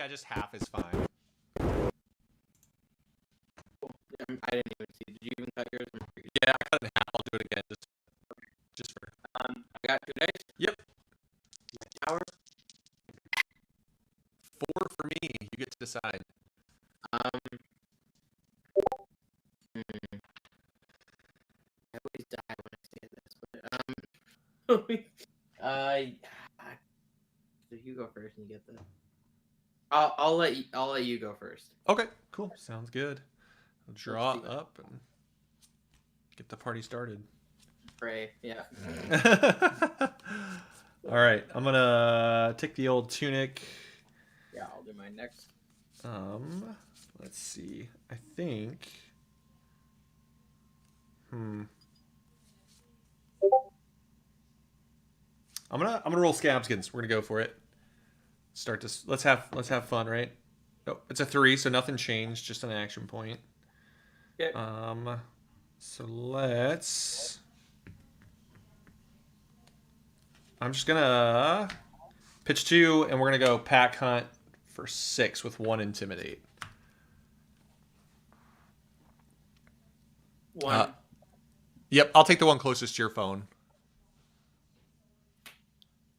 Yeah, just half is fine. I didn't even see. Did you even cut yours? Yeah, I cut it in half. I'll do it again just for. I got 2 dice. Yep. Tower. 4 for me. You get to decide. I always die when I say this, but so you go first and you get the. I'll let you go first. Okay, cool. Sounds good. I'll draw up and get the party started. Pray, yeah. All right, I'm gonna take the old tunic. Yeah, I'll do mine next. Let's see. I think. I'm gonna roll Scabskins. We're gonna go for it. Start this. Let's have fun, right? Oh, it's a 3, so nothing changed. Just an action point. Okay. So let's. I'm just gonna pitch 2, and we're gonna go pack hunt for 6 with 1 intimidate. 1. Yep, I'll take the one closest to your phone,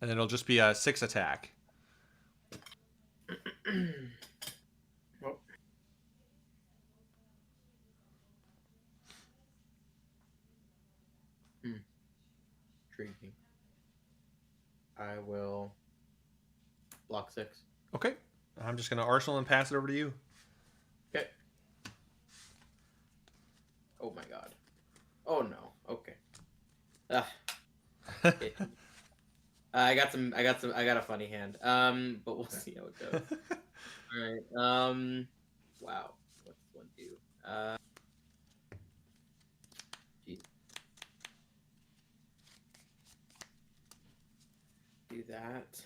and then it'll just be a 6 attack. Oh. Intriguing. I will block 6. Okay. I'm just going to arsenal and pass it over to you. Okay. Oh my god. Oh no. Okay. Okay. I got a funny hand. But we'll see how it goes. All right. Wow. What's one do? Geez. Do that.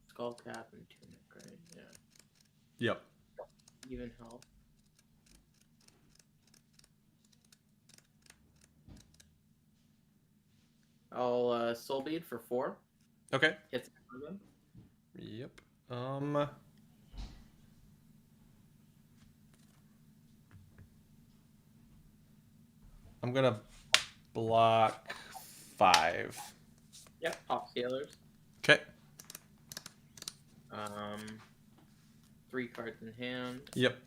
Skull cap and tunic, right? Yeah. Yep. Even health. I'll soul bead for 4. Okay. Hits them. Yep. I'm gonna block 5. Yep. Pop scalers. Okay. 3 cards in hand. Yep.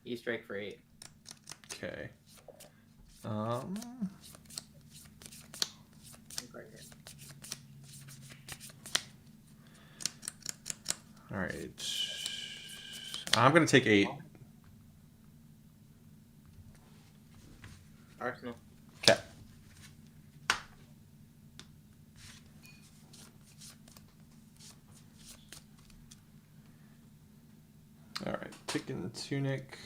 E-strike for 8. Okay. Right here. All right. I'm gonna take 8. Arsenal. Okay. All right. Picking tunic.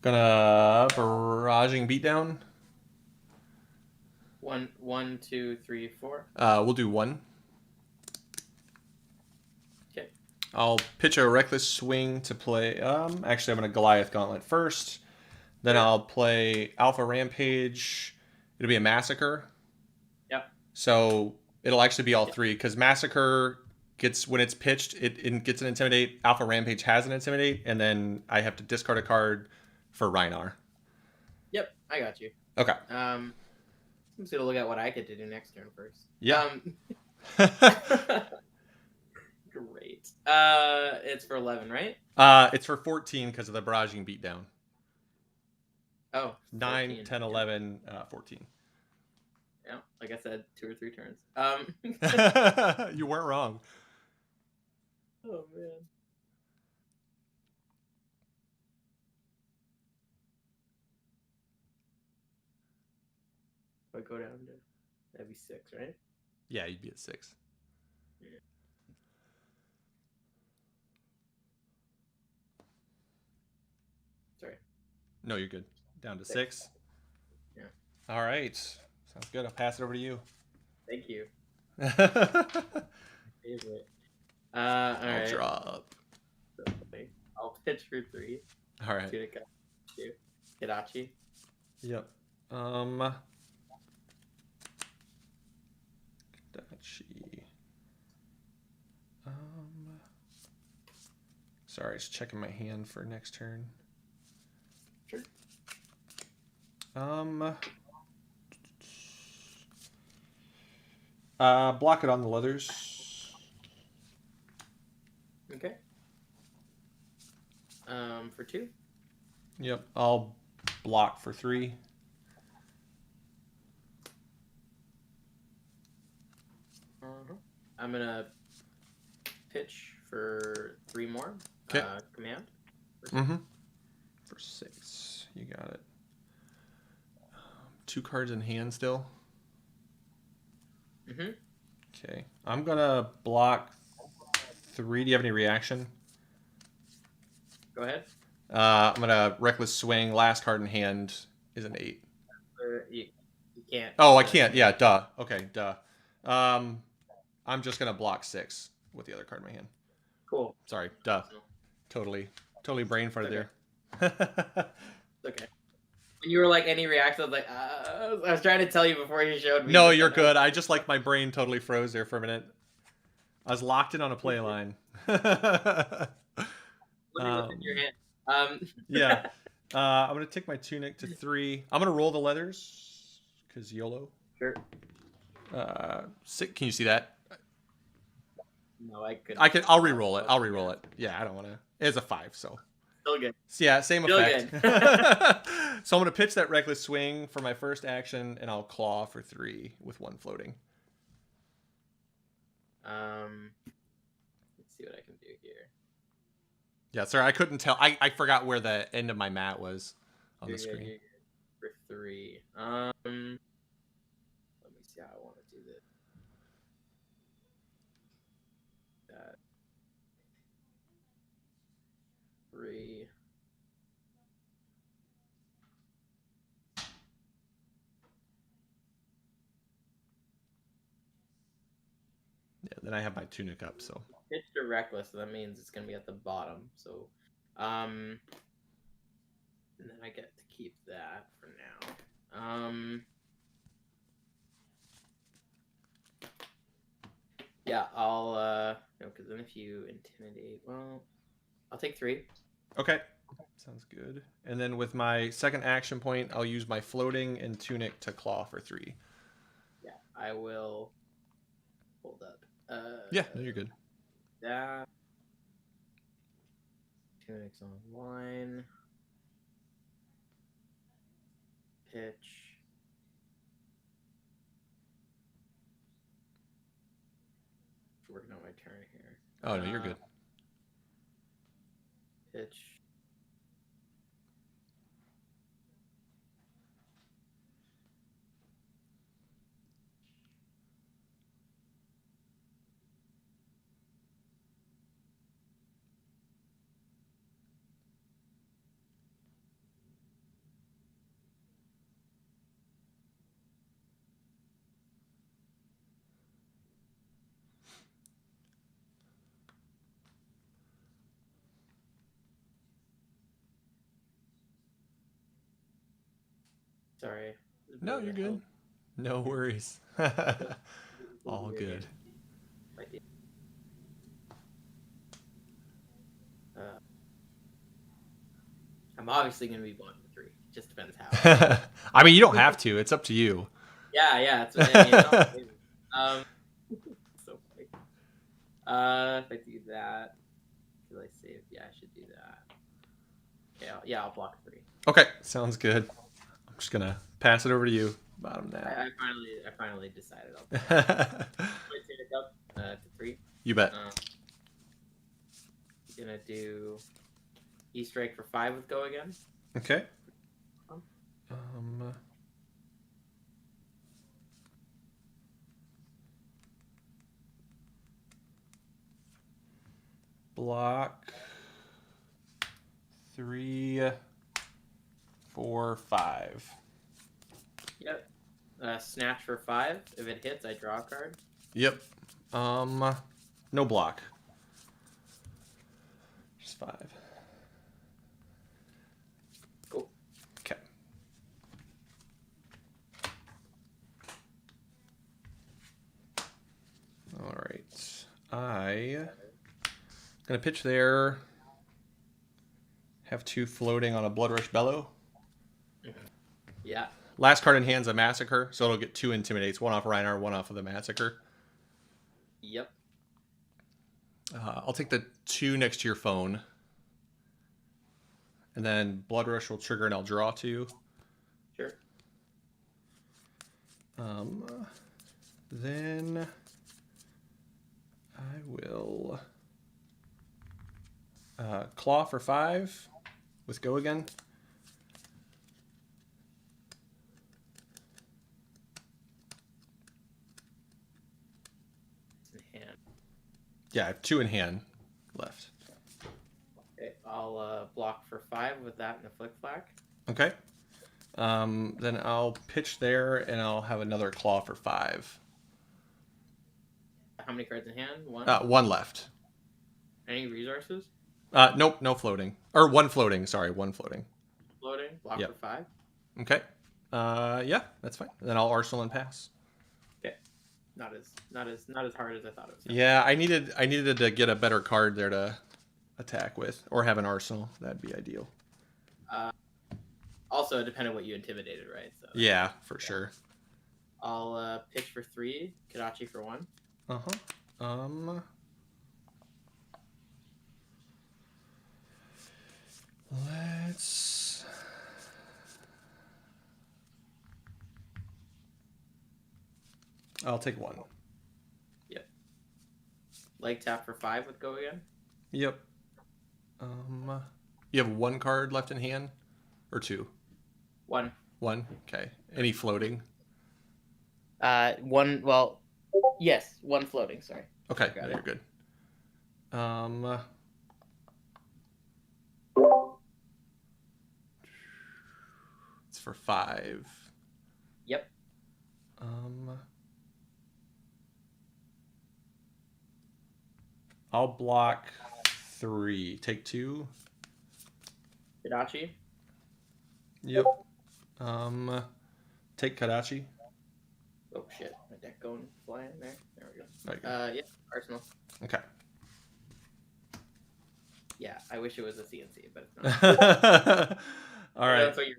Gonna barraging beatdown. 1, 2, 3, 4. We'll do 1. Okay. I'll pitch a reckless swing to play. Actually, I'm gonna Goliath Gauntlet first. Then I'll play Alpha Rampage. It'll be a Massacre. Yep. So it'll actually be all 3 because Massacre gets, when it's pitched, it gets an Intimidate. Alpha Rampage has an Intimidate, and then I have to discard a card for Rhinar. Yep, I got you. Okay. I'm just gonna look at what I get to do next turn first. Yeah. Great. It's for 11, right? It's for 14 because of the barraging beatdown. Oh. 9, 14. 10, 11, 14. Yeah, like I said, 2 or 3 turns. You weren't wrong. Oh man. If I go down to, that'd be 6, right? Yeah, you'd be at 6. Yeah. No, you're good. Down to 6. 6. Yeah. All right. Sounds good. I'll pass it over to you. Thank you. I'll Favorite. All right. drop. I'll pitch for 3. All right. Tunica. 2. Hidachi. Yep. Dachi. Sorry, just checking my hand for next turn. Sure. Block it on the leathers. Okay. For 2. Yep. I'll block for 3. I'm gonna pitch for 3 more. Okay. Command. For 6. You got it. 2 cards in hand still. Okay. I'm gonna block 3. Do you have any reaction? Go ahead. I'm gonna reckless swing. Last card in hand is an 8. You can't. Oh, I can't. Yeah, duh. Okay, duh. I'm just gonna block 6 with the other card in my hand. Cool. Sorry, duh. Totally brain farted there. Okay. When you were like any reaction, I was like, I was trying to tell you before you showed me. No, you're good. I just like my brain totally froze there for a minute. I was locked in on a play line. What what's in your hand? Yeah. I'm gonna take my tunic to 3. I'm gonna roll the leathers because YOLO. Sure. Can you see that? No, I couldn't. I'll re-roll it. I'll re-roll it. Yeah, I don't want to. It's a 5, so. Still good. Yeah, same Still effect. Good. So I'm gonna pitch that reckless swing for my first action, and I'll claw for 3 with 1 floating. Let's see what I can do here. Yeah, sorry, I couldn't tell. I forgot where the end of my mat was on the screen. You're for 3. Let me see how I want to do this. That 3. Yeah, then I have my tunic up, so. Pitch to reckless, so that means it's gonna be at the bottom. So, and then I get to keep that for now. Yeah, I'll no, because then if you intimidate, well, I'll take 3. Okay, sounds good. And then with my second action point, I'll use my floating and tunic to claw for 3. Yeah, I will. Hold up. Yeah, no, you're good. That tunic's on line. Pitch. Working on my turn here. Oh no, you're good. Pitch. Sorry. No, you're good. No worries. All good. I'm obviously going to be blocking 3. Just depends how. I mean, you don't have to. It's up to you. Yeah. It's so funny. If I do that, should I save? Yeah, I should do that. Okay, I'll block 3. Okay, sounds good. I'm just gonna pass it over to you. Bottom that. I finally decided I'll put it up to 3. You bet. Gonna do E-Strike for 5 with go again. Okay. Block 3 for 5. Yep. Snatch for 5. If it hits, I draw a card. Yep. No block. Just 5. Cool. Okay. All right. I'm gonna pitch there. Have 2 floating on a Blood Rush Bellow. Yeah. Last card in hand's a Massacre, so it'll get 2 Intimidates, 1 off of Rhinar, 1 off of the Massacre. Yep. I'll take the 2 next to your phone. And then Blood Rush will trigger and I'll draw 2. Sure. Then I will Claw for 5 with Go again. In hand. Yeah, I have 2 in hand left. Okay, I'll block for 5 with that and a Flick Flack. Okay. Then I'll pitch there and I'll have another Claw for 5. How many cards in hand? 1? 1 left. Any resources? Nope, no floating. Or 1 floating, sorry, 1 floating. Floating? Block Yep. for 5? Okay. Yeah, that's fine. Then I'll Arsenal and pass. Okay. Not as hard as I thought it was. Yeah, I needed to get a better card there to attack with, or have an Arsenal. That'd be ideal. Also, it depended on what you intimidated, right? So Yeah, for sure. I'll pitch for 3, Kadachi for 1. Let's. I'll take 1. Yep. Leg tap for 5 with Go again. Yep. You have 1 card left in hand, or 2? 1. 1. Okay. Any floating? 1. Well, yes, 1 floating. Sorry. Okay, Got you're it. good. It's for 5. Yep. I'll block 3. Take 2. Kadachi. Yep. Take Kadachi. Oh shit! My deck going flying there. There we go. There you go. Yeah, Arsenal. Okay. Yeah, I wish it was a CNC, but it's not. All right. That's what you're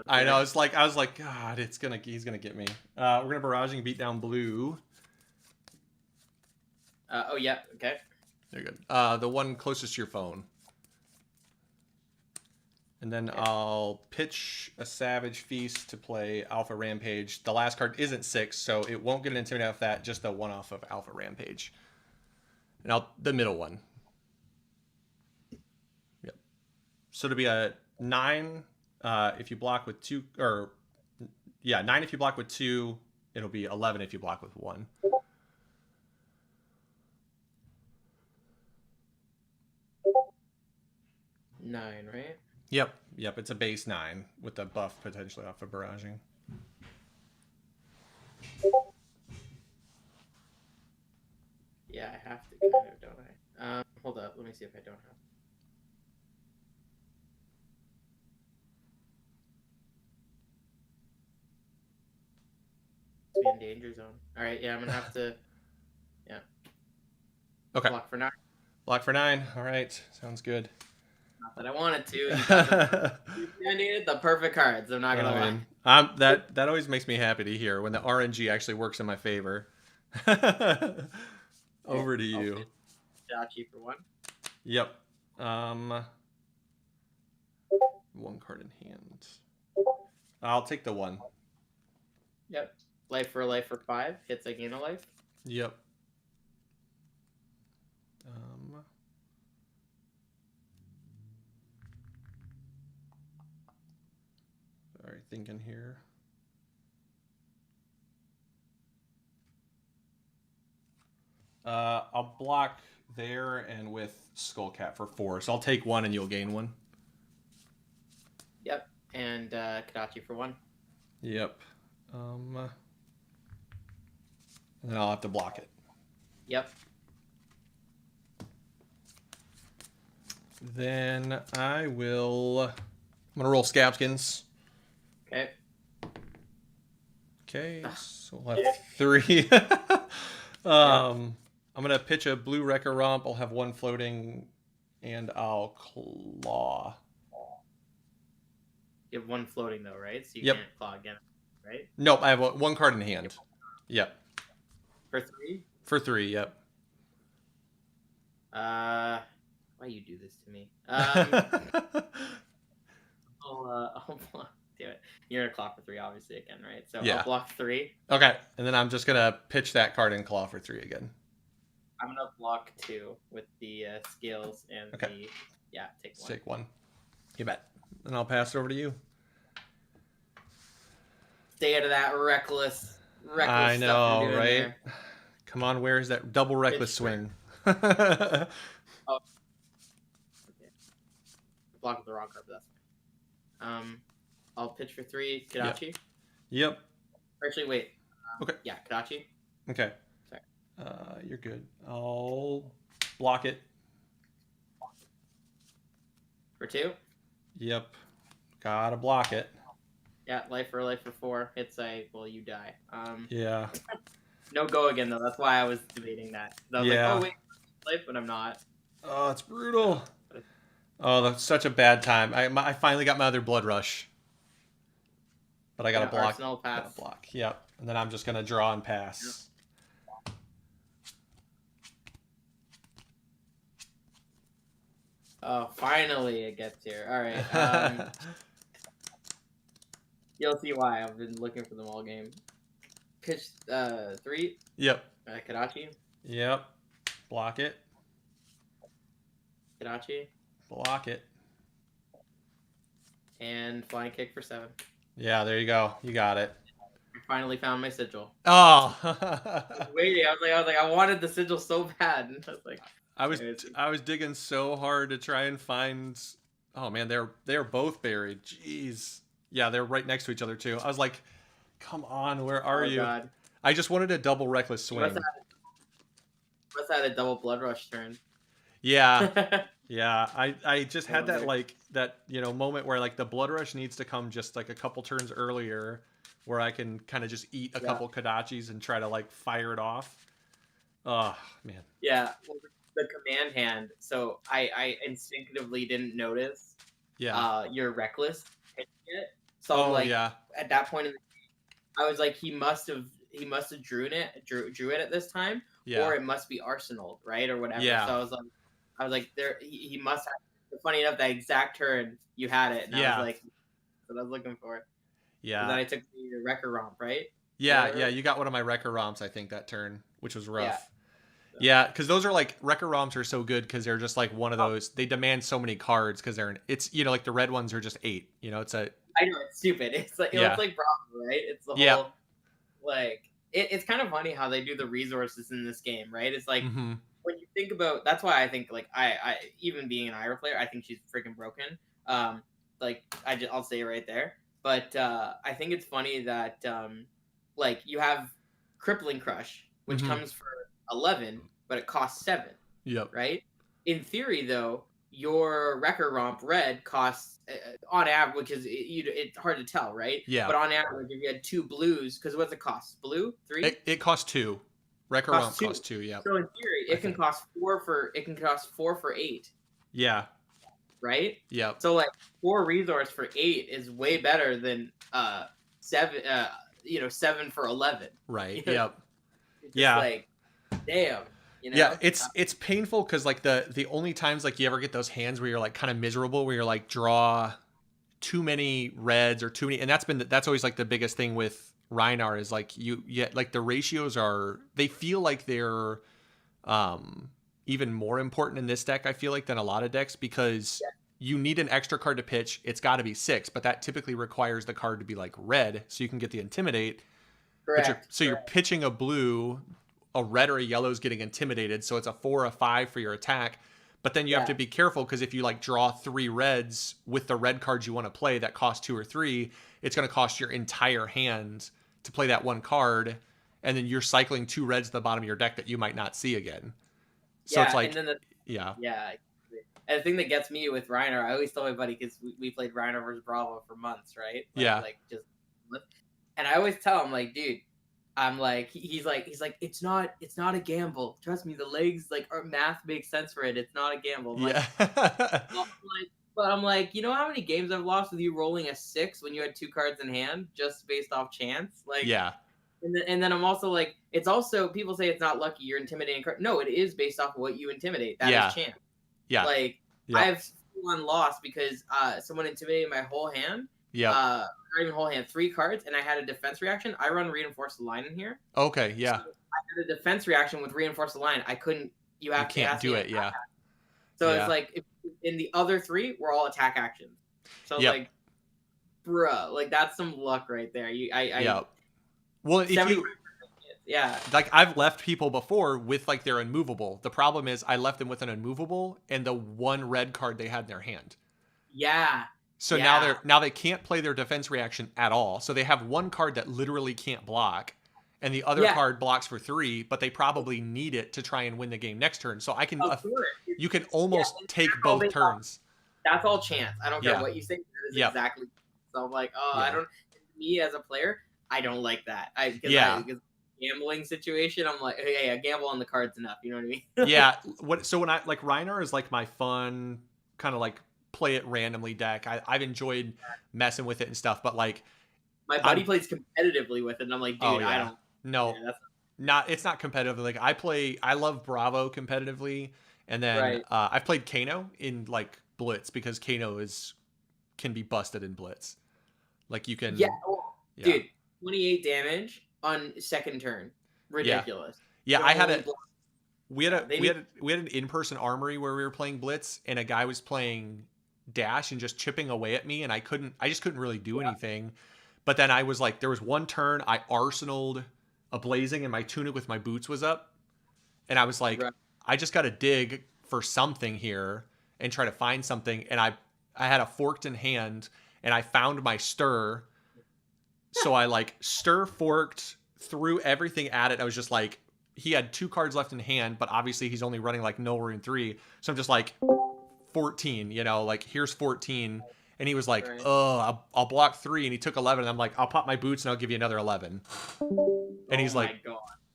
I know. It's like I was like, God, he's gonna get me. We're gonna barraging beat down blue. Oh yeah. Okay. They're good. The one closest to your phone. And then I'll pitch a Savage Feast to play Alpha Rampage. The last card isn't 6, so it won't get an Intimidate off that, just a 1 off of Alpha Rampage. And the middle one. Yep. So to be a 9 if you block with 2, or yeah, 9 if you block with 2, it'll be 11 if you block with 1. Nine, right? Yep, it's a base 9 with a buff potentially off of barraging. Yeah, I have to kind of, don't I? Hold up, let me see if I don't have. To be in danger zone. All right, yeah, I'm gonna have to. Yeah. Okay. Block for 9. Block for 9. All right, sounds good. Not that I wanted to. You intimidated the perfect cards. I'm not gonna lie. That always makes me happy to hear when the RNG actually works in my favor. Over to you. Dachi for 1. Yep. 1 card in hand. I'll take the 1. Yep. Life for 5. Hits, I gain a life. Yep. Sorry, thinking here. I'll block there and with Skullcat for 4. So I'll take 1 and you'll gain 1. Yep. And Kadachi for 1. Yep. And then I'll have to block it. Yep. Then I'm gonna roll Scabskins. Okay. Okay, so we'll have 3. I'm gonna pitch a blue Wrecker Romp. I'll have 1 floating, and I'll claw. You have 1 floating though, right? So you Yep. can't claw again, right? Nope, I have 1 card in hand. Yep. For 3? For 3, yep. Why you do this to me? I'll block. Damn it. You're gonna claw for 3, obviously, again, right? So Yeah. I'll block 3. Okay, and then I'm just gonna pitch that card and claw for 3 again. I'm gonna block 2 with the scales and Okay. take 1. Take 1. You bet. And I'll pass it over to you. Stay out of that reckless I stuff know, you're doing right? there. Come on, where's that double reckless Pitch swing? Okay. Block with the wrong card, but that's fine. I'll pitch for 3, Kadachi. Yep. Actually, wait. Okay. Yeah, Kadachi. Okay. Sorry. You're good. I'll block it. For 2. Yep. Gotta block it. Yeah, life for 4. Hits you die. Yeah. No go again though. That's why I was debating that. I was like, oh wait, life, but I'm not. Oh, it's brutal. Oh, that's such a bad time. I finally got my other blood rush, but I gotta block. Arsenal pass. Gotta block. Yep. And then I'm just gonna draw and pass. Yep. Oh, finally it gets here. All right. You'll see why I've been looking for them all game. Pitch 3. Yep. Kadachi. Yep. Block it. Kadachi. Block it. And flying kick for 7. Yeah, there you go. You got it. I finally found my sigil. Oh. Waiting. I was like, I wanted the sigil so bad, and I was like, I was digging so hard to try and find. Oh man, they're both buried. Jeez. Yeah, they're right next to each other too. I was like, come on, where are you? God. I just wanted a double reckless swing. Must have had a double blood rush turn. Yeah. Yeah, I just had that moment where like the blood rush needs to come just like a couple turns earlier, where I can kind of just eat a couple Kadachis and try to like fire it off. Oh man. Yeah, well, the command hand. So I instinctively didn't notice. Yeah. You're reckless hitting it. So at that point in the game, I was like, he must have drew it at this time, or it must be Arsenal, right, or whatever. Yeah. So I was like, there he must have. Funny enough, that exact turn you had it, and I was like, that's what I was looking for. Yeah. And then I took the Wrecker Romp, right? Yeah, you got one of my Wrecker Romps, I think, that turn, which was rough. Yeah, because those are like Wrecker Romps are so good because they're just like one of those. They demand so many cards because it's like the red ones are just 8. It's a. I know it's stupid. It's like it's like Bravo, right? It's the whole like it's kind of funny how they do the resources in this game, right? It's like when you think about that's why I think like I even being an Ira player, I think she's freaking broken. I'll say it right there. But I think it's funny that like you have Crippling Crush, which comes for 11, but it costs 7. Yep. Right? In theory, though, your Wrecker Romp red costs on average, because it's hard to tell, right? Yeah. But on average, if you had 2 blues, because what's it cost? Blue? 3? It costs 2. Wrecker Romp costs 2. Yeah. So in theory, it can cost 4 for 8. Yeah. Right. Yeah. So like 4 resource for 8 is way better than 7. 7 for 11. Right. You know? Yep. It's just like, damn. Yeah, it's painful because like the only times like you ever get those hands where you're like kind of miserable, where you're like draw too many reds or too many, and that's always like the biggest thing with Rhinar is like like the ratios they feel like they're even more important in this deck, I feel like, than a lot of decks, because you need an extra card to pitch. It's got to be 6, but that typically requires the card to be like red so you can get the Intimidate. Correct. You're pitching a blue, a red or a yellow is getting intimidated, so it's a 4 or a 5 for your attack, But then you have to be careful because if you like draw 3 reds with the red cards you want to play that cost 2 or 3, it's going to cost your entire hand to play that one card, and then you're cycling 2 reds at the bottom of your deck that you might not see again. So it's like, and then yeah. And the thing that gets me with Reiner, I always tell my buddy, because we played Reiner versus Bravo for months, right? And I always tell him, like, dude, I'm like, he's like, it's not a gamble. Trust me, the legs, like, our math makes sense for it. It's not a gamble. Yeah. But I'm like, you know how many games I've lost with you rolling a 6 when you had 2 cards in hand just based off chance? Like, yeah. And then I'm also like, it's also, people say it's not lucky, you're intimidating. No, it is based off of what you intimidate. That is chance. Yeah. Like, I've one lost because someone intimidated my whole hand. Yeah. Not even whole hand, 3 cards, and I had a defense reaction. I run Reinforce the Line in here. Okay, yeah. So I had a defense reaction with Reinforce the Line. I couldn't. You can't do it, yeah. So it's like, in the other 3, we're all attack actions. So like, bruh, like, that's some luck right there. Well, if you... Yeah. Like, I've left people before with, like, their unmovable. The problem is I left them with an unmovable and the 1 red card they had in their hand. Yeah. So now they can't play their defense reaction at all. So they have 1 card that literally can't block, and the other card blocks for 3, but they probably need it to try and win the game next turn. So I can you can almost take both turns. That's all chance. I don't care what you say. That is exactly. So I'm like, I don't. Me as a player, I don't like that. Because gambling situation, I'm like, hey, I gamble on the cards enough. You know what I mean? So when I like, Reiner is like my fun kind of like play it randomly deck. I've enjoyed messing with it and stuff, but like my buddy plays competitively with it, and I'm like, dude, I don't. No, it's not competitive. Like I love Bravo competitively, and then I've played Kano in like Blitz because Kano can be busted in Blitz. Like you can, dude, 28 damage on second turn, ridiculous. Yeah, we had an in-person armory where we were playing Blitz, and a guy was playing Dash and just chipping away at me, and I just couldn't really do anything. But then I was like, there was one turn I arsenaled a Blazing, and my Tunic with my boots was up, and I was like, I just got to dig for something here and try to find something, and I had a Forked in hand, and I found my Stir. So I like Stir Forked, threw everything at it. I was just like, he had 2 cards left in hand, but obviously he's only running like no Rune 3. So I'm just like, 14, like here's 14. And he was like, I'll block 3. And he took 11. And I'm like, I'll pop my boots and I'll give you another 11. And he's like,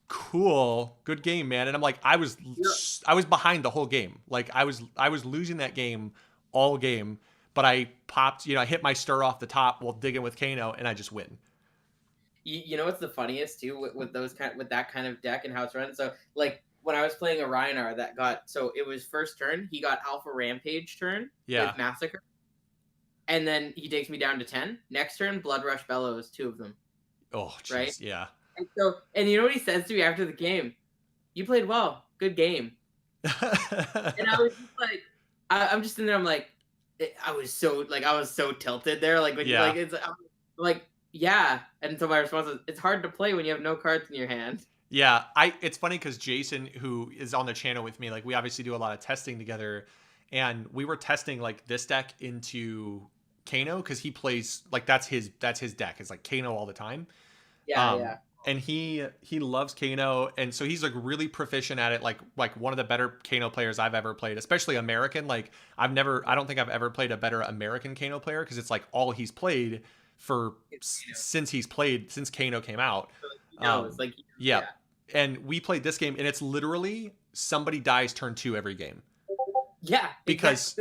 cool, good game, man. And I'm like, I was behind the whole game. Like I was losing that game all game, but I popped, I hit my Stir off the top while digging with Kano, and I just win. You know what's the funniest too with that kind of deck and how it's run? So like when I was playing a Rhinar it was first turn, he got Alpha Rampage turn with Massacre. And then he takes me down to 10. Next turn, Blood Rush Bellows, 2 of them. Oh, geez, right? Yeah. And you know what he says to me after the game? You played well. Good game. And I was just like, I'm just in there. I'm like, I was so tilted there. Like, when And so my response was, it's hard to play when you have no cards in your hand. Yeah. It's funny because Jason, who is on the channel with me, like we obviously do a lot of testing together, and we were testing like this deck into Kano because he plays like that's his deck. It's like Kano all the time. And he loves Kano, and so he's like really proficient at it, like one of the better Kano players I've ever played, especially American. Like I don't think I've ever played a better American Kano player because it's like all he's played since Kano came out. And we played this game, and it's literally somebody dies turn 2 every game. Yeah, because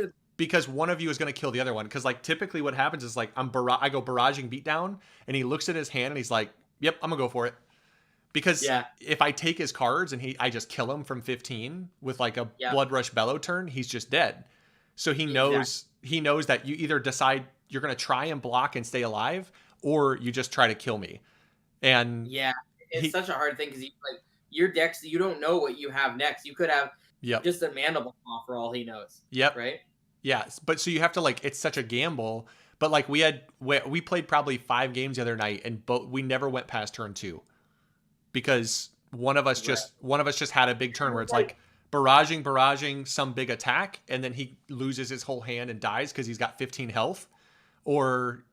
one of you is going to kill the other one. Because like typically what happens is like I go barraging beatdown, and he looks at his hand and he's like, "Yep, I'm gonna go for it." Because if I take his cards and I just kill him from 15 with like a Blood Rush Bellow turn, he's just dead. So he knows that you either decide you're gonna try and block and stay alive, or you just try to kill me. And it's such a hard thing because your decks, you don't know what you have next. You could have just a Mandible Claw for all he knows. Yep. Right? Yeah. But so you have to it's such a gamble. But like we played probably 5 games the other night, and we never went past turn 2 because one of us just had a big turn where it's like barraging some big attack, and then he loses his whole hand and dies because he's got 15 health, or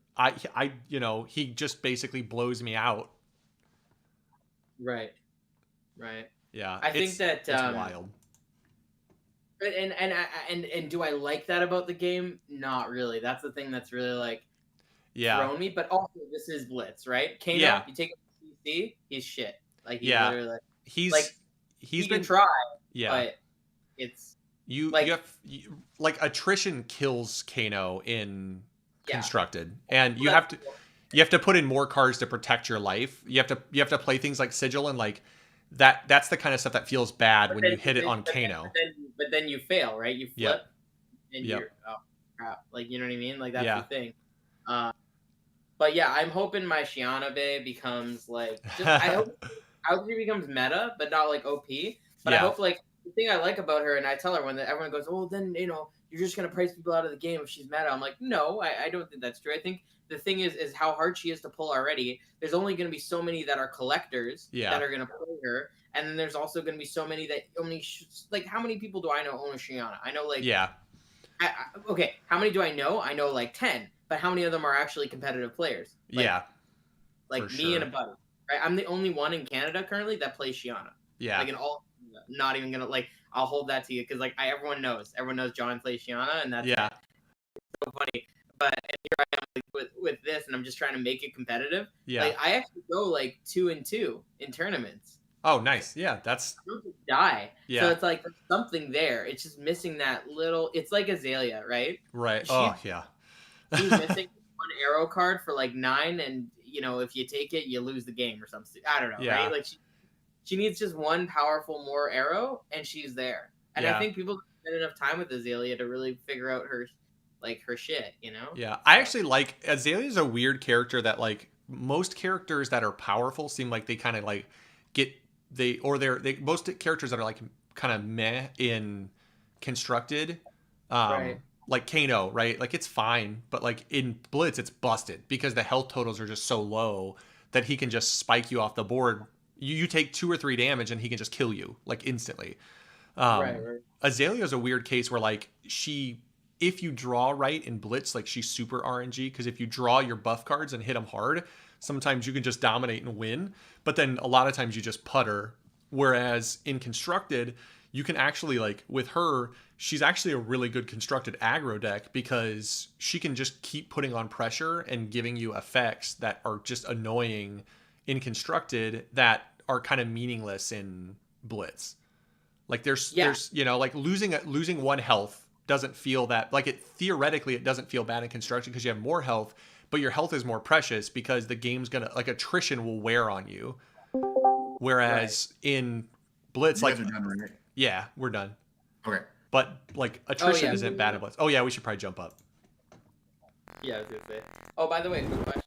he just basically blows me out. Right. Yeah, I think that it's wild. And do I like that about the game? Not really. That's the thing that's really like thrown me. But also, this is Blitz, right? Kano, you take him to CC, he's shit. Like he's literally he can try, but it's you have attrition kills Kano in constructed, and you have to put in more cards to protect your life. You have to play things like Sigil, and like that's the kind of stuff that feels bad when you hit it on Kano. But then you fail, right? You flip, and you're crap. Like, you know what I mean? Like, that's the thing. But yeah, I'm hoping my Shiana Bay becomes like I hope she becomes meta, but not like OP. But I hope like the thing I like about her, and I tell her when everyone goes, "Oh, then you're just gonna price people out of the game if she's meta." I'm like, no, I don't think that's true. I think the thing is how hard she is to pull already. There's only gonna be so many that are collectors that are gonna play her, and then there's also gonna be so many that only like how many people do I know own a Shiana? I know like okay, how many do I know? I know like 10, but how many of them are actually competitive players? Like me and a buddy. Right, I'm the only one in Canada currently that plays Shiana. Like in all, not even gonna like. I'll hold that to you because like everyone knows John plays Shiana, and that's so funny. But here I am like, with this, and I'm just trying to make it competitive. Like I actually go like 2-2 in tournaments. Oh, nice. Yeah, that's I don't just die. So it's like there's something there. It's just missing that little. It's like Azalea, right? Right. She's missing one arrow card for like 9, and if you take it, you lose the game or something. I don't know, right? Like she needs just one powerful more arrow, and she's there. And I think people don't spend enough time with Azalea to really figure out her shit, Yeah, I actually like Azalea's a weird character that like most characters that are powerful seem like they kind of like most characters that are like kind of meh in constructed. Like Kano, right? Like it's fine, but like in Blitz, it's busted because the health totals are just so low that he can just spike you off the board. You take 2 or 3 damage and he can just kill you like instantly. Azalea is a weird case where like if you draw right in Blitz, like she's super RNG because if you draw your buff cards and hit them hard, sometimes you can just dominate and win. But then a lot of times you just putter. Whereas in constructed, you can actually like with her, she's actually a really good constructed aggro deck because she can just keep putting on pressure and giving you effects that are just annoying in constructed that are kind of meaningless in Blitz. Like there's like losing 1 health doesn't feel that like theoretically it doesn't feel bad in construction because you have more health, but your health is more precious because the game's gonna like attrition will wear on you. Whereas in Blitz, you guys are done, right? Yeah, we're done. Okay. But like attrition isn't bad in Blitz. Oh yeah, we should probably jump up. Yeah, I was gonna say. Oh, by the way, quick question.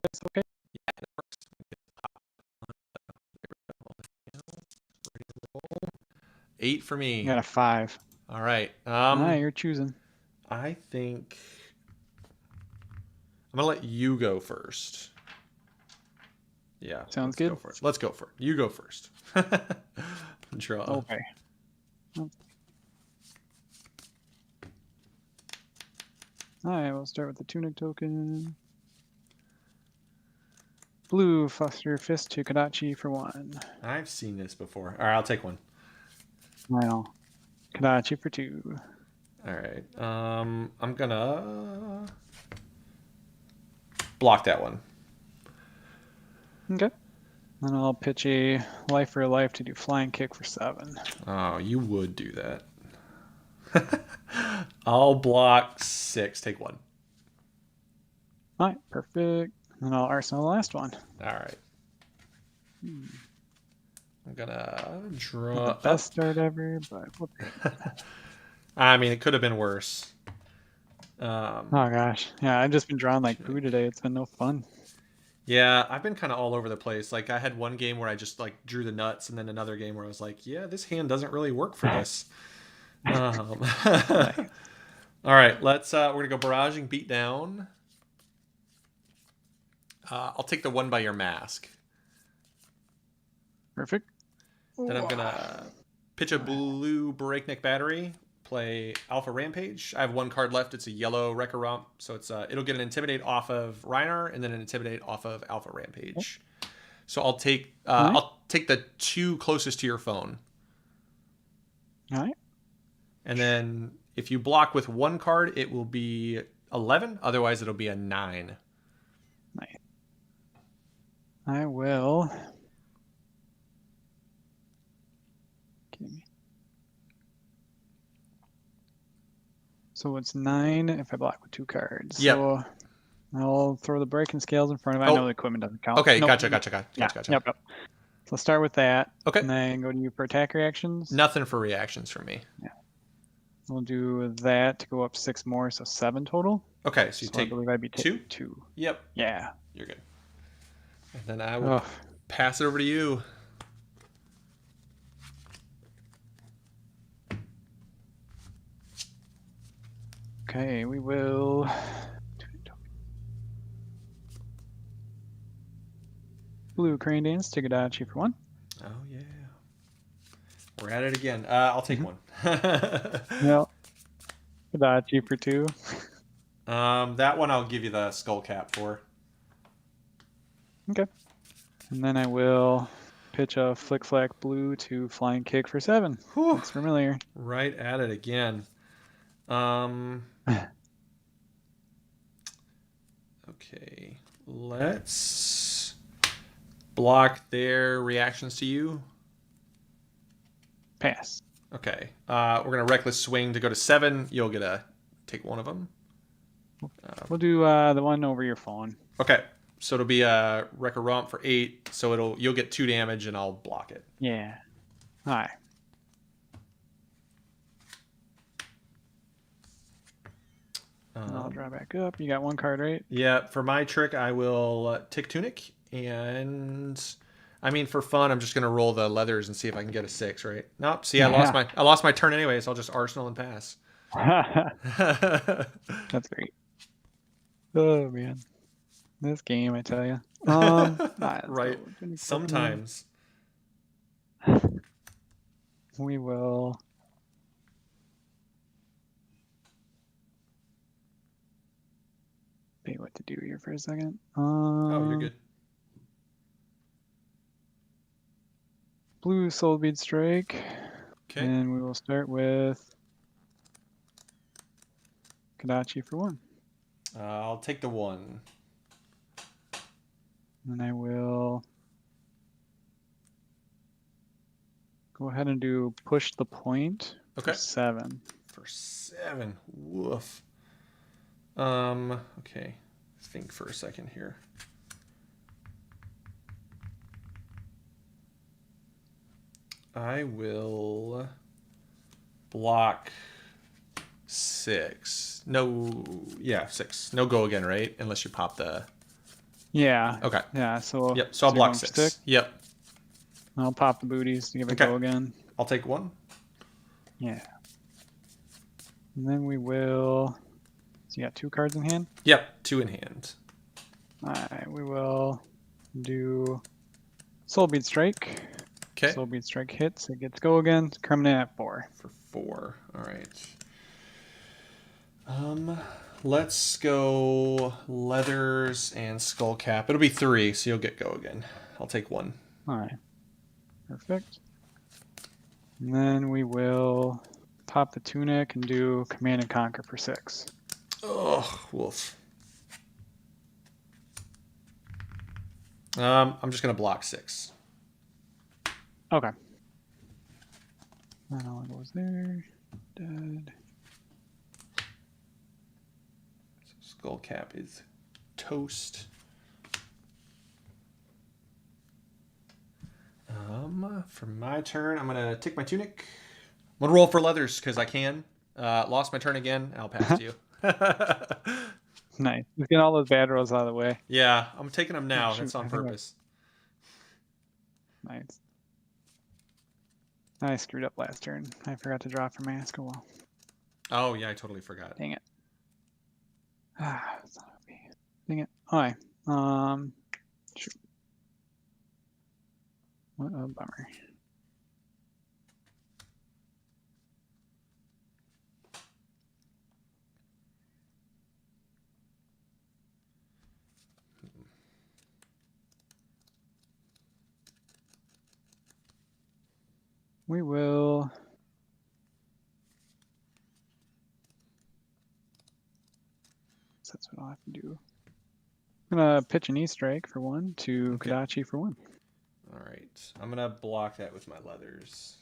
That's okay. Yeah, that works. 8 for me. You got a 5. All right. You're choosing. I think I'm gonna let you go first. Yeah. Sounds let's good. Go for it. Let's go for it. You go first. Draw. Okay. Alright, we'll start with the Tunic token. Blue, Foster Fist to Kadachi for 1. I've seen this before. All right, I'll take one. Well, Kadachi for 2. All right. I'm gonna block that one. Okay. Then I'll pitch a Life for a Life to do Flying Kick for 7. Oh, you would do that. I'll block 6. Take 1. Alright, perfect. And I'll Arsenal the last one. All right. I'm gonna draw. Not the best start ever, but we'll I mean, it could have been worse. Oh gosh, yeah, I've just been drawing like poo today. It's been no fun. Yeah, I've been kind of all over the place. Like I had one game where I just like drew the nuts, and then another game where I was like, yeah, this hand doesn't really work for this. All right, let's. We're gonna go barraging, beat down. I'll take the one by your mask. Perfect. Then I'm gonna pitch a blue Breakneck Battery. Play Alpha Rampage. I have one card left. It's a yellow Wrecker Romp, so it's it'll get an Intimidate off of Reinar and then an Intimidate off of Alpha Rampage. So I'll take the 2 closest to your phone. All right. And then if you block with 1 card, it will be 11. Otherwise, it'll be a 9. Nice. I will. Okay. So it's 9 if I block with 2 cards. Yep. So I'll throw the breaking scales in front of it. I know the equipment doesn't count. Okay, nope. gotcha. Yep. So I'll start with that. Okay. And then go to you for attack reactions. Nothing for reactions from me. Yeah. We'll do that to go up 6 more, so 7 total. Okay, so you take I believe I'd be 2? 2. Yep. Yeah. You're good. And then I will pass it over to you. Okay, we will. Blue Crane Dance, Tigadachi for 1. Oh, yeah. We're at it again. I'll take one. Yep. Tigadachi for 2. That one I'll give you the skull cap for. Okay. And then I will pitch a Flick Flack Blue to Flying Kick for 7. Whew. Looks familiar. Right at it again. Okay. Let's block their reactions to you. Pass. Okay. We're going to Reckless Swing to go to 7. You'll get a take one of them. We'll do the one over your phone. Okay. So it'll be a Wrecker Romp for 8. So you'll get 2 damage and I'll block it. Yeah. All right. I'll draw back up. You got 1 card, right? Yeah. For my trick, I will tick Tunic. And I mean, for fun, I'm just going to roll the leathers and see if I can get a 6, right? Nope. See, I lost my turn anyway, so I'll just Arsenal and pass. That's great. Oh, man. This game, I tell you. Right. Sometimes. We will. See what to do here for a second. Oh, you're good. Blue Soul Bead Strike. Okay. And we will start with Kadachi for 1. I'll take the 1. And I will go ahead and do Push the Point Okay. for 7. For 7. Woof. Okay. Think for a second here. I will block 6. No, yeah, 6. No go again, right? Unless you pop the... Yeah. Okay. Yeah. So. Yep. So I'll block 6. Stick. Yep. I'll pop the booties to give it a go again. I'll take 1. Yeah. And then we will. So you got 2 cards in hand? Yep. 2 in hand. All right. We will do Soulbead Strike. Okay. Soulbead Strike hits. It gets go again. Coming in at 4. For 4. All right. Let's go leathers and skull cap. It'll be 3, so you'll get go again. I'll take 1. All right. Perfect. And then we will pop the tunic and do Command and Conquer for 6. Oh, wolf. I'm just gonna block 6. Okay. That all goes there. Dead. So skull cap is toast. For my turn, I'm gonna take my tunic. I'm gonna roll for leathers because I can. Lost my turn again. I'll pass to you. Nice. Let's get all those bad rolls out of the way. Yeah, I'm taking them now. Shoot, That's on purpose. Nice. I screwed up last turn. I forgot to draw for mask. Oh well. Oh yeah, I totally forgot. Dang it. It's not me. Dang it. Alright. Shoot. What a bummer. We will. So that's what I'll have to do. I'm gonna pitch an E-Strike for 1 to Kodachi for 1. All right, I'm gonna block that with my leathers.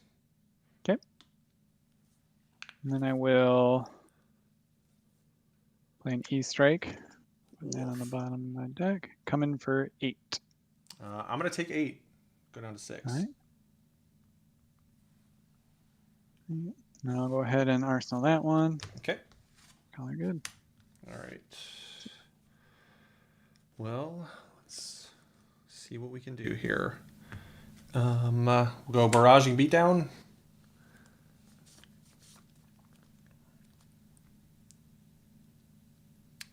Okay. And then I will play an E-Strike. Put that on the bottom of my deck. Coming for 8. I'm gonna take 8. Go down to 6. All right. Now I'll go ahead and arsenal that one. Okay. Color good. All right. Well, let's see what we can do here. We'll go barraging beatdown.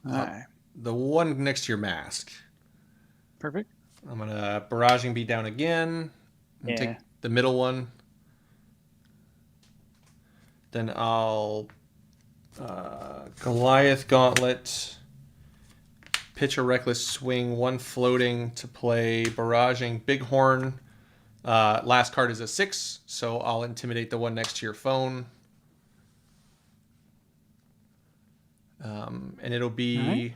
All right. The one next to your mask. Perfect. I'm gonna barraging beatdown again. And take the middle one. Then I'll Goliath Gauntlet, pitch a Reckless Swing, 1 floating to play barraging Bighorn. Last card is a 6, so I'll intimidate the one next to your phone. And it'll be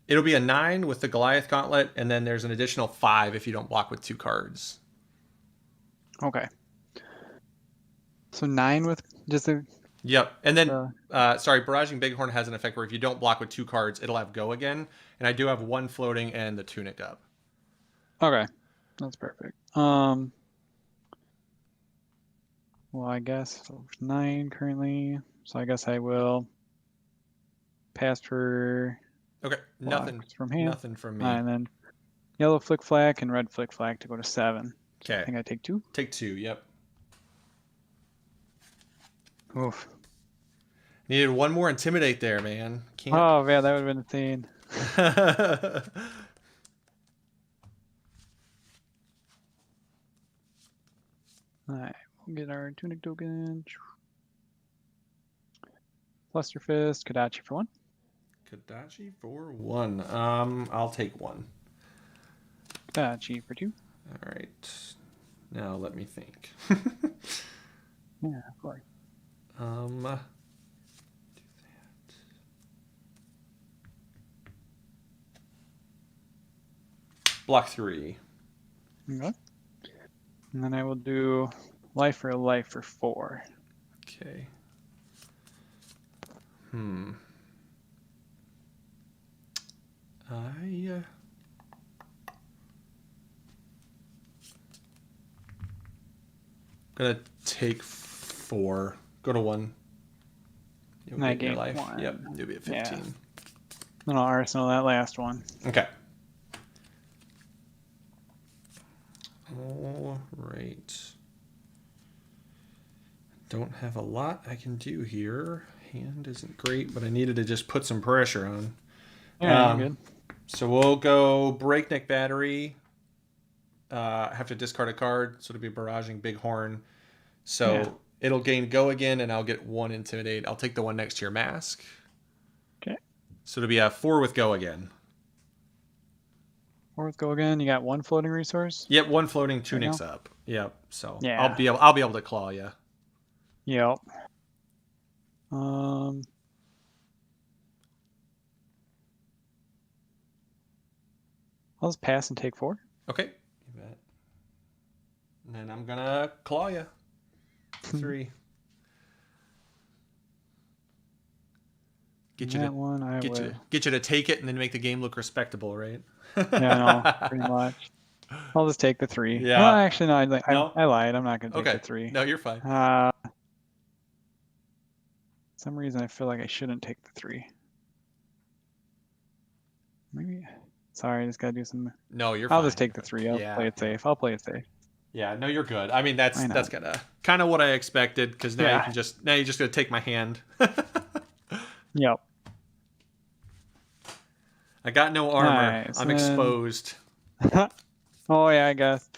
a 9 with the Goliath Gauntlet, and then there's an additional 5 if you don't block with 2 cards. Okay. So 9 with just a. Yep. And then, barraging Bighorn has an effect where if you don't block with 2 cards, it'll have go again. And I do have 1 floating and the tunic up. Okay. That's perfect. Well, I guess 9 currently. So I guess I will pass for. Okay. Nothing from hand. Nothing from me. And then yellow Flick Flack and red Flick Flack to go to 7. Okay. I think I take 2. Take 2. Yep. Oof. Needed 1 more intimidate there, man. Can't. Oh man, that would have been insane. Alright, we'll get our tunic token. Fluster Fist, Kodachi for 1. Kodachi for 1. I'll take 1. Kodachi for 2. All right. Now let me think. Yeah, of course. Do that. Block 3. Okay. And then I will do life for 4. Okay. Gonna take 4. Go to 1. You'll And I get your gain life. 1. Yep, you'll be at 15. Yeah. Then I'll arsenal that last one. Okay. don't have a lot I can do here. Hand isn't great, but I needed to just put some pressure on. Yeah, you're good. So we'll go Breakneck Battery. Have to discard a card, so it'll be Barraging Bighorn. So it'll gain Go again, and I'll get 1 Intimidate. I'll take the one next to your mask. Okay. So it'll be a 4 with Go again. 4 with Go again. You got 1 floating resource? Yep, 1 floating, 2 nicks up. Yep. So yeah. I'll be able to claw you. Yep. I'll just pass and take 4. Okay. You bet. And then I'm gonna claw you. 3. Get you to take it and then make the game look respectable, right? Yeah, no, pretty much. I'll just take the 3. Yeah. No, actually, no. I lied. I'm not gonna take Okay. the 3. No, you're fine. For some reason, I feel like I shouldn't take the 3. Maybe. Sorry, I just gotta do some. No, you're fine. I'll just take the 3. I'll play it safe. I'll play it safe. Yeah, no, you're good. I mean, that's kind of what I expected, because now you're just gonna take my hand. Yep. I got no armor. Nice. I'm exposed. Oh yeah, I guess.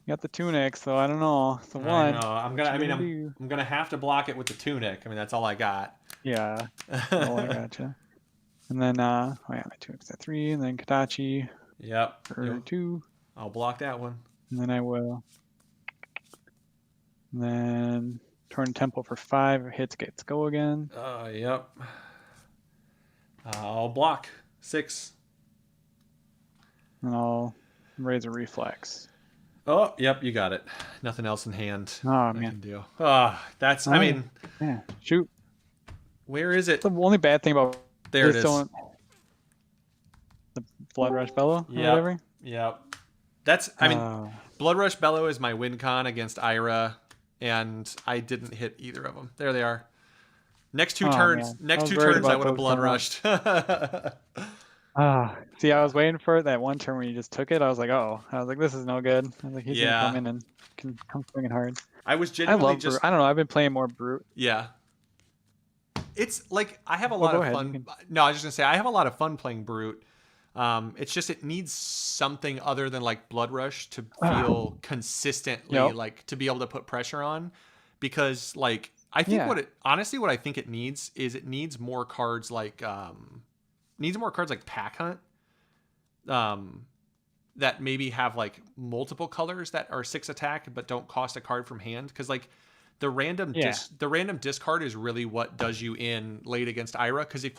You got the tunic, so I don't know. So I know. I'm gonna have to block it with the tunic. I mean, that's all I got. Yeah. Oh, I gotcha. And then my tunic's at 3, and then Katachi. Yep. For 2. I'll block that one. And then I will. And then Torn Temple for 5. Hits gets Go again. Yep. I'll block 6. And I'll raise a Reflex. Oh, yep, you got it. Nothing else in hand. Oh, man. Can do. That's. I mean. Yeah. Shoot. Where is it? The only bad thing about there it is. The Blood Rush Bellow. Yeah. Whatever. Yep. That's. I mean, Blood Rush Bellow is my win con against Ira, and I didn't hit either of them. There they are. Next 2 turns. Man. Next 2 turns, I would have blood rushed. See, I was waiting for it that one turn when you just took it. I was like, oh, this is no good. I was like, he's gonna come in and can come swinging hard. I was genuinely Brute. I don't know. I've been playing more Brute. Yeah. It's like I have a lot of fun. No, I was just gonna say I have a lot of fun playing Brute. It's just it needs something other than like Blood Rush to feel consistently like to be able to put pressure on, because like I think what I think it needs is it needs more cards like Pack Hunt, that maybe have like multiple colors that are 6 attack but don't cost a card from hand, because like the random discard is really what does you in late against Ira, because if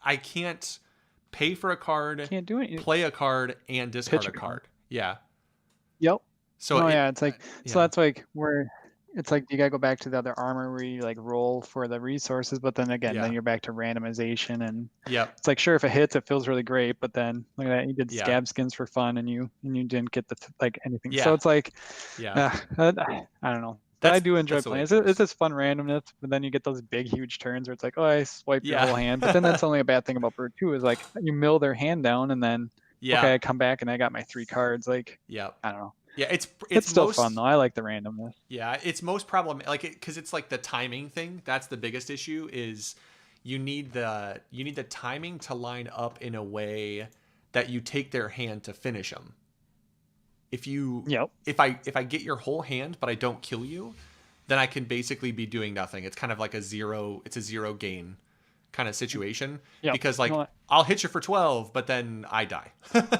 I can't pay for a card, can't do it, play a card, and discard a card. Yeah. Yep. So it's like so that's like where it's like you gotta go back to the other armor where you like roll for the resources, but then again, then you're back to randomization, and it's like sure, if it hits, it feels really great, but then look at that, you did scab skins for fun, and you didn't get the like anything. So it's like I don't know. But I do enjoy playing. It's just fun randomness, but then you get those big, huge turns where it's like, oh, I swiped your whole hand. But then that's only a bad thing about Brute too, is like you mill their hand down, and then okay, I come back and I got my 3 cards. Like I don't know. Yeah, it's still fun though. I like the randomness. Yeah, it's most problematic, like because it's like the timing thing. That's the biggest issue. Is you need the timing to line up in a way that you take their hand to finish them. If I get your whole hand but I don't kill you, then I can basically be doing nothing. It's kind of like a zero gain kind of situation, because like I'll hit you for 12 but then I die.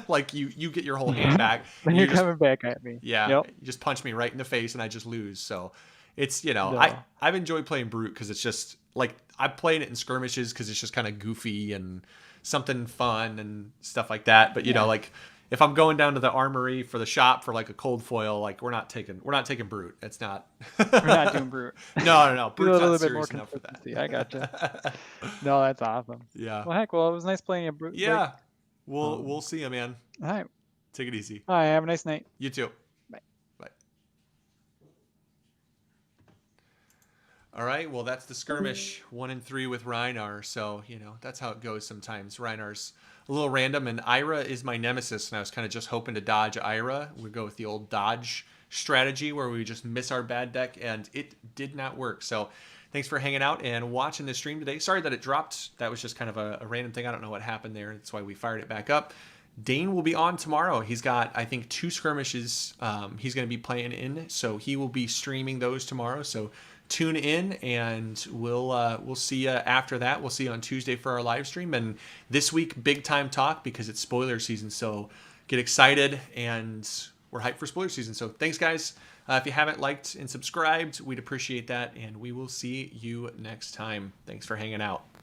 Like you get your whole hand back and you're coming back at me. You just punch me right in the face and I just lose. So it's I've enjoyed playing Brute because it's just like I'm playing it in skirmishes because it's just kind of goofy and something fun and stuff like that. But like if I'm going down to the armory for the shop for like a cold foil, like we're not taking Brute. It's not. We're not doing Brute. No. Brute's a little not bit more serious enough for that. I gotcha. No, that's awesome. Yeah. Well, heck, it was nice playing a Brute. Yeah. Like, we'll see you, man. All right. Take it easy. All right. Have a nice night. You too. Bye. Bye. All right. Well, that's the skirmish 1 and 3 with Reinar. So that's how it goes sometimes. Reinar's a little random, and Ira is my nemesis, and I was kind of just hoping to dodge Ira. We go with the old dodge strategy where we just miss our bad deck, and it did not work. So thanks for hanging out and watching the stream today. Sorry that it dropped. That was just kind of a random thing. I don't know what happened there. That's why we fired it back up. Dane will be on tomorrow. He's got, I think, 2 skirmishes he's going to be playing in, so he will be streaming those tomorrow. So tune in, and we'll see you after that. We'll see you on Tuesday for our live stream. And this week, big time talk because it's spoiler season. So get excited, and we're hyped for spoiler season. So thanks, guys. If you haven't liked and subscribed, we'd appreciate that, and we will see you next time. Thanks for hanging out.